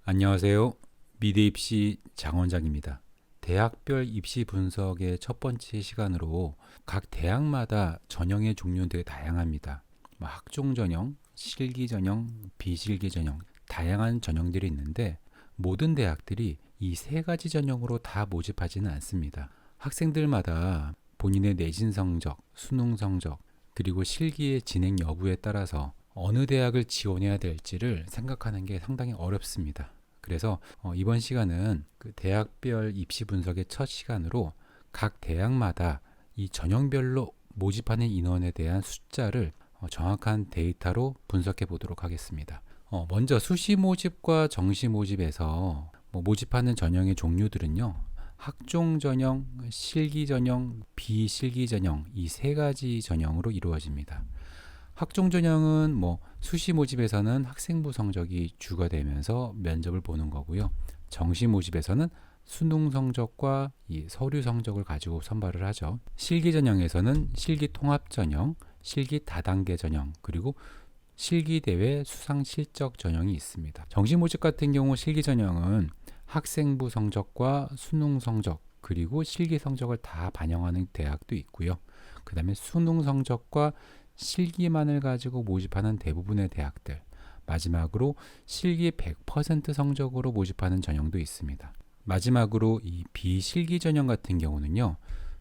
안녕하세요. 미대 입시 장원장입니다. 대학별 입시 분석의 첫 번째 시간으로 각 대학마다 전형의 종류는 다양합니다. 학종 전형, 실기 전형, 비실기 전형, 다양한 전형들이 있는데 모든 대학들이 이 세 가지 전형으로 다 모집하지는 않습니다. 학생들마다 본인의 내신 성적, 수능 성적, 그리고 실기의 진행 여부에 따라서 어느 대학을 지원해야 될지를 생각하는 게 상당히 어렵습니다. 그래서 이번 시간은 그 대학별 입시 분석의 첫 시간으로 각 대학마다 이 전형별로 모집하는 인원에 대한 숫자를 정확한 데이터로 분석해 보도록 하겠습니다. 먼저 수시 모집과 정시 모집에서 모집하는 전형의 종류들은요. 학종 전형, 실기 전형, 비실기 전형 이 세 가지 전형으로 이루어집니다. 학종 전형은 수시 모집에서는 학생부 성적이 주가 되면서 면접을 보는 거고요. 정시 모집에서는 수능 성적과 이 서류 성적을 가지고 선발을 하죠. 실기 전형에서는 실기 통합 전형, 실기 다단계 전형, 그리고 실기 대회 수상 실적 전형이 있습니다. 정시 모집 같은 경우 실기 전형은 학생부 성적과 수능 성적, 그리고 실기 성적을 다 반영하는 대학도 있고요. 그 다음에 수능 성적과 실기만을 가지고 모집하는 대부분의 대학들, 마지막으로 실기 100% 성적으로 모집하는 전형도 있습니다. 마지막으로 이 비실기 전형 같은 경우는요,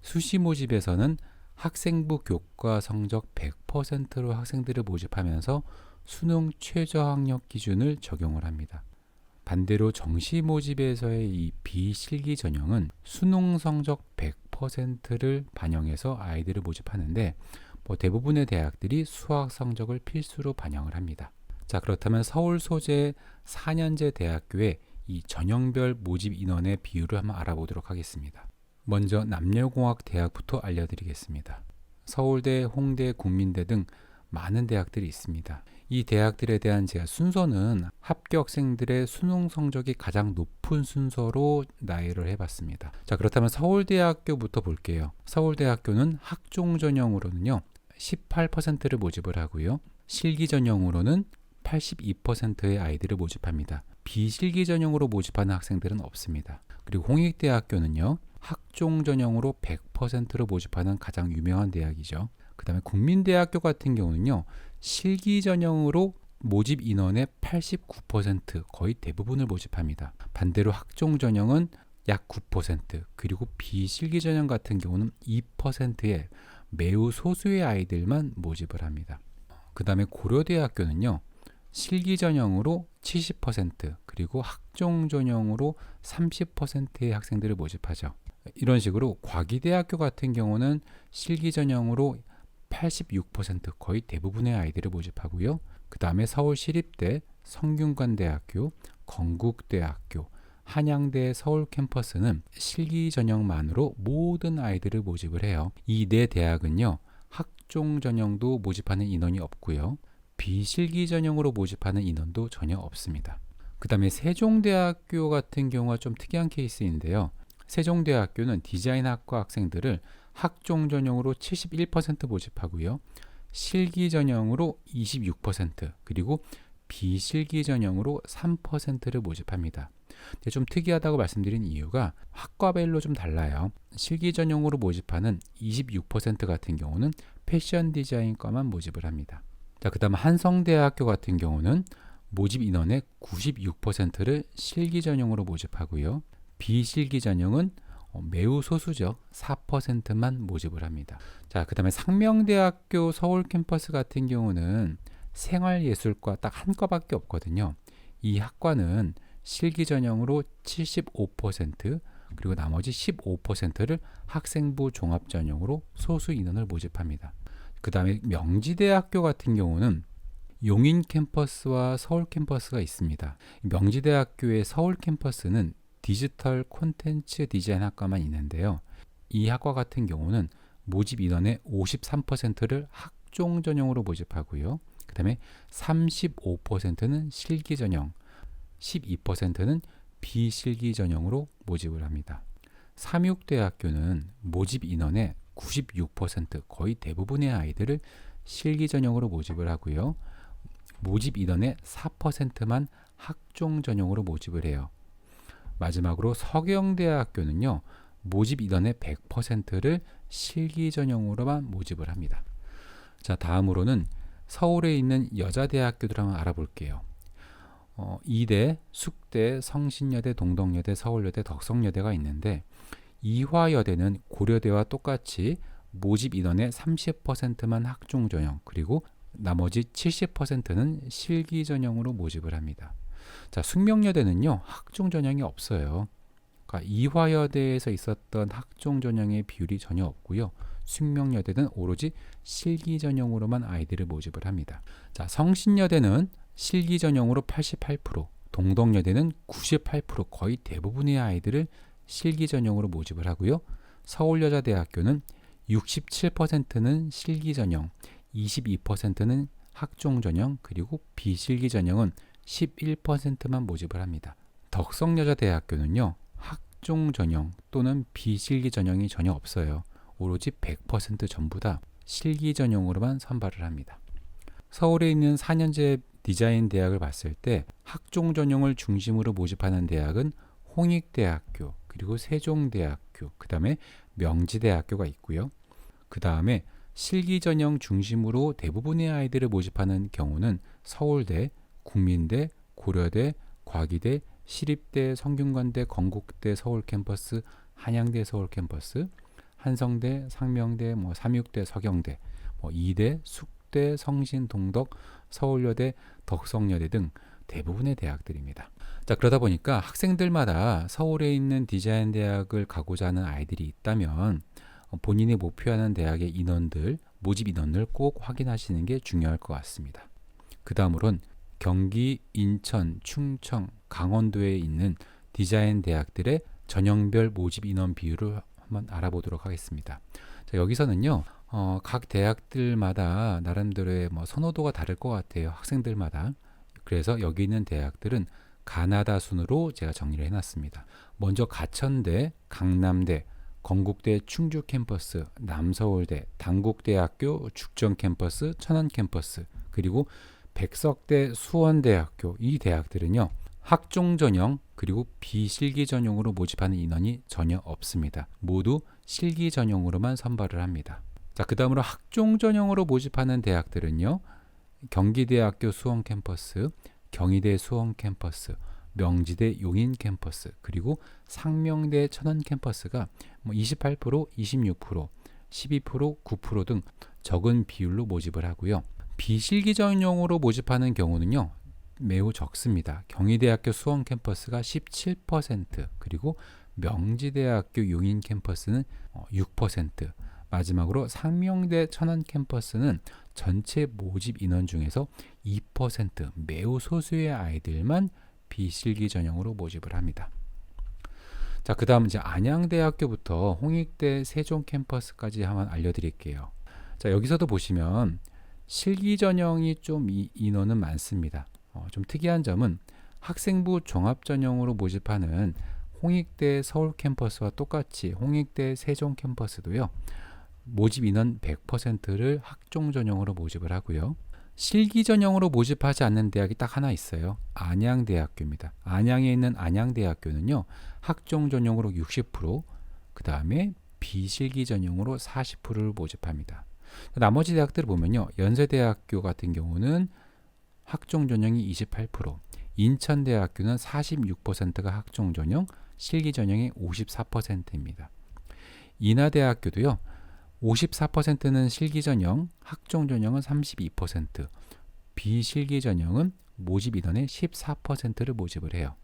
수시 모집에서는 학생부 교과 성적 100%로 학생들을 모집하면서 수능 최저학력 기준을 적용을 합니다. 반대로 정시 모집에서의 이 비실기 전형은 수능 성적 100%를 반영해서 아이들을 모집하는데 대부분의 대학들이 수학 성적을 필수로 반영을 합니다. 자, 그렇다면 서울 소재 4년제 대학교의 이 전형별 모집 인원의 비율을 한번 알아보도록 하겠습니다. 먼저 남녀공학 대학부터 알려드리겠습니다. 서울대, 홍대, 국민대 등 많은 대학들이 있습니다. 이 대학들에 대한 제가 순서는 합격생들의 수능 성적이 가장 높은 순서로 나열을 해봤습니다. 자, 그렇다면 서울대학교부터 볼게요. 서울대학교는 학종 전형으로는요 18%를 모집을 하고요. 실기 전형으로는 82%의 아이들을 모집합니다. 비실기 전형으로 모집하는 학생들은 없습니다. 그리고 홍익대학교는요 학종 전형으로 100%로 모집하는 가장 유명한 대학이죠. 그 다음에 국민대학교 같은 경우는요 실기 전형으로 모집 인원의 89% 거의 대부분을 모집합니다. 반대로 학종 전형은 약 9%, 그리고 비실기 전형 같은 경우는 2%의 매우 소수의 아이들만 모집을 합니다. 그 다음에 고려대학교는요 실기 전형으로 70%, 그리고 학종 전형으로 30%의 학생들을 모집하죠. 이런 식으로 과기대학교 같은 경우는 실기 전형으로 86% 거의 대부분의 아이들을 모집하고요. 그 다음에 서울시립대, 성균관대학교, 건국대학교, 한양대 서울 캠퍼스는 실기 전형만으로 모든 아이들을 모집을 해요. 이 네 대학은요 학종 전형도 모집하는 인원이 없고요. 비실기 전형으로 모집하는 인원도 전혀 없습니다. 그 다음에 세종대학교 같은 경우가 좀 특이한 케이스인데요. 세종대학교는 디자인학과 학생들을 학종 전형으로 71% 모집하고요. 실기 전형으로 26%, 그리고 비실기 전형으로 3%를 모집합니다. 좀 특이하다고 말씀드린 이유가 학과별로 좀 달라요. 실기 전형으로 모집하는 26% 같은 경우는 패션 디자인과만 모집을 합니다. 자, 그다음 한성대학교 같은 경우는 모집 인원의 96%를 실기 전형으로 모집하고요. 비실기 전형은 매우 소수죠. 4%만 모집을 합니다. 자, 그 다음에 상명대학교 서울 캠퍼스 같은 경우는 생활예술과 딱 한 과밖에 없거든요. 이 학과는 실기 전형으로 75%, 그리고 나머지 15%를 학생부 종합 전형으로 소수 인원을 모집합니다. 그 다음에 명지대학교 같은 경우는 용인 캠퍼스와 서울 캠퍼스가 있습니다. 명지대학교의 서울 캠퍼스는 디지털 콘텐츠 디자인 학과만 있는데요. 이 학과 같은 경우는 모집 인원의 53%를 학종 전형으로 모집하고요. 그 다음에 35%는 실기 전형, 12%는 비실기 전형으로 모집을 합니다. 삼육대학교는 모집 인원의 96%, 거의 대부분의 아이들을 실기 전형으로 모집을 하고요. 모집 인원의 4%만 학종 전형으로 모집을 해요. 마지막으로 서경대학교는요, 모집 인원의 100%를 실기 전형으로만 모집을 합니다. 자, 다음으로는 서울에 있는 여자대학교들 한번 알아볼게요. 이대, 숙대, 성신여대, 동덕여대, 서울여대, 덕성여대가 있는데 이화여대는 고려대와 똑같이 모집 인원의 30%만 학종 전형, 그리고 나머지 70%는 실기 전형으로 모집을 합니다. 자, 숙명여대는요, 학종 전형이 없어요. 그러니까 이화여대에서 있었던 학종 전형의 비율이 전혀 없고요. 숙명여대는 오로지 실기 전형으로만 아이들을 모집을 합니다. 자, 성신여대는 실기 전형으로 88%, 동덕여대는 98%, 거의 대부분의 아이들을 실기 전형으로 모집을 하고요. 서울여자대학교는 67%는 실기 전형, 22%는 학종 전형, 그리고 비실기 전형은 11%만 모집을 합니다. 덕성여자대학교는요, 학종 전형 또는 비실기 전형이 전혀 없어요. 오로지 100% 전부 다 실기 전형으로만 선발을 합니다. 서울에 있는 4년제 디자인 대학을 봤을 때 학종 전형을 중심으로 모집하는 대학은 홍익대학교, 그리고 세종대학교, 그 다음에 명지대학교가 있고요. 그 다음에 실기 전형 중심으로 대부분의 아이들을 모집하는 경우는 서울대, 국민대, 고려대, 과기대, 시립대, 성균관대, 건국대 서울 캠퍼스, 한양대 서울 캠퍼스, 한성대, 상명대, 삼육대, 서경대, 이대, 숙대, 성신, 동덕, 서울여대, 덕성여대 등 대부분의 대학들입니다. 자, 그러다 보니까 학생들마다 서울에 있는 디자인 대학을 가고자 하는 아이들이 있다면 본인이 목표하는 대학의 인원들, 모집 인원을 꼭 확인하시는 게 중요할 것 같습니다. 그 다음으로는 경기, 인천, 충청, 강원도에 있는 디자인 대학들의 전형별 모집 인원 비율을 한번 알아보도록 하겠습니다. 자, 여기서는요, 각 대학들마다 나름대로의 선호도가 다를 것 같아요. 학생들마다. 그래서 여기 있는 대학들은 가나다 순으로 제가 정리를 해놨습니다. 먼저 가천대, 강남대, 건국대 충주 캠퍼스, 남서울대, 단국대학교 죽전 캠퍼스, 천안 캠퍼스, 그리고 백석대 수원대학교, 이 대학들은요, 학종 전형 그리고 비실기 전형으로 모집하는 인원이 전혀 없습니다. 모두 실기 전형으로만 선발을 합니다. 자, 그 다음으로 학종 전형으로 모집하는 대학들은요, 경기대학교 수원 캠퍼스, 경희대 수원 캠퍼스, 명지대 용인 캠퍼스, 그리고 상명대 천안 캠퍼스가 28%, 26%, 12%, 9% 등 적은 비율로 모집을 하고요. 비실기 전형으로 모집하는 경우는요, 매우 적습니다. 경희대학교 수원 캠퍼스가 17%, 그리고 명지대학교 용인 캠퍼스는 6%, 마지막으로 상명대 천안 캠퍼스는 전체 모집 인원 중에서 2%, 매우 소수의 아이들만 비실기 전형으로 모집을 합니다. 자, 그 다음 이제 안양대학교부터 홍익대 세종 캠퍼스까지 한번 알려드릴게요. 자, 여기서도 보시면 실기 전형이 좀 인원은 많습니다. 좀 특이한 점은 학생부 종합 전형으로 모집하는 홍익대 서울 캠퍼스와 똑같이 홍익대 세종 캠퍼스도요, 모집 인원 100%를 학종 전형으로 모집을 하고요. 실기 전형으로 모집하지 않는 대학이 딱 하나 있어요. 안양대학교입니다. 안양에 있는 안양대학교는요, 학종 전형으로 60%, 그 다음에 비실기 전형으로 40%를 모집합니다. 나머지 대학들을 보면요, 연세대학교 같은 경우는 학종 전형이 28%, 인천대학교는 46%가 학종 전형, 실기 전형이 54%입니다. 인하대학교도요, 54%는 실기 전형, 학종 전형은 32%, 비실기 전형은 모집 인원의 14%를 모집을 해요.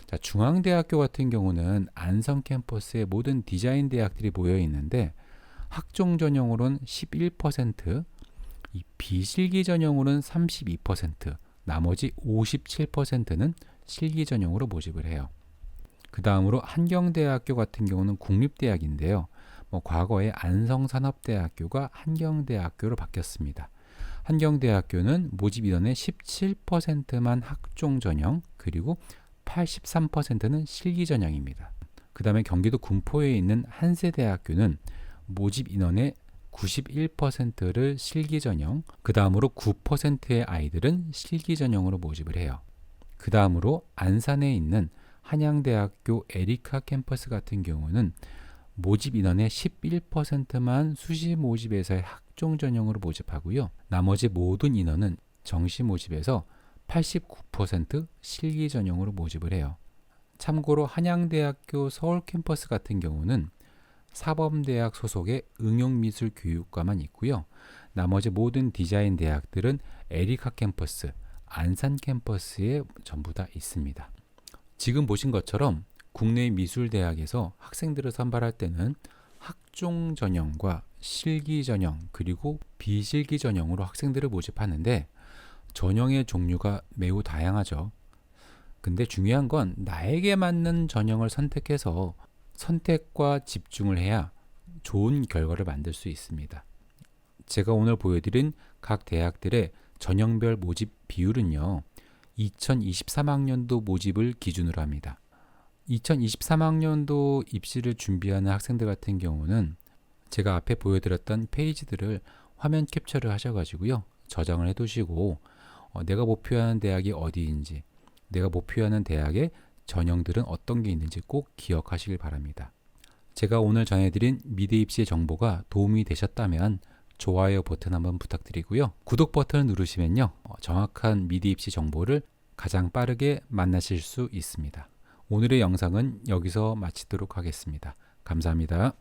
자, 중앙대학교 같은 경우는 안성 캠퍼스에 모든 디자인 대학들이 모여 있는데 학종 전형으로는 11%, 이 비실기 전형으로는 32%, 나머지 57%는 실기 전형으로 모집을 해요. 그 다음으로 한경대학교 같은 경우는 국립대학인데요. 과거에 안성산업대학교가 한경대학교로 바뀌었습니다. 한경대학교는 모집 인원의 17%만 학종 전형, 그리고 83%는 실기 전형입니다. 그 다음에 경기도 군포에 있는 한세대학교는 모집 인원의 91%를 실기 전형, 그 다음으로 9%의 아이들은 실기 전형으로 모집을 해요. 그 다음으로 안산에 있는 한양대학교 에리카 캠퍼스 같은 경우는 모집 인원의 11%만 수시 모집에서의 학종 전형으로 모집하고요. 나머지 모든 인원은 정시 모집에서 89% 실기 전형으로 모집을 해요. 참고로 한양대학교 서울 캠퍼스 같은 경우는 사범대학 소속의 응용미술교육과만 있고요. 나머지 모든 디자인 대학들은 에리카 캠퍼스, 안산 캠퍼스에 전부 다 있습니다. 지금 보신 것처럼 국내 미술대학에서 학생들을 선발할 때는 학종 전형과 실기 전형 그리고 비실기 전형으로 학생들을 모집하는데 전형의 종류가 매우 다양하죠. 근데 중요한 건 나에게 맞는 전형을 선택해서 선택과 집중을 해야 좋은 결과를 만들 수 있습니다. 제가 오늘 보여드린 각 대학들의 전형별 모집 비율은요, 2023학년도 모집을 기준으로 합니다. 2023학년도 입시를 준비하는 학생들 같은 경우는 제가 앞에 보여드렸던 페이지들을 화면 캡처를 하셔가지고요, 저장을 해두시고 내가 목표하는 대학이 어디인지, 내가 목표하는 대학의 전형들은 어떤 게 있는지 꼭 기억하시길 바랍니다. 제가 오늘 전해드린 미대 입시의 정보가 도움이 되셨다면 좋아요 버튼 한번 부탁드리고요. 구독 버튼을 누르시면요, 정확한 미대 입시 정보를 가장 빠르게 만나실 수 있습니다. 오늘의 영상은 여기서 마치도록 하겠습니다. 감사합니다.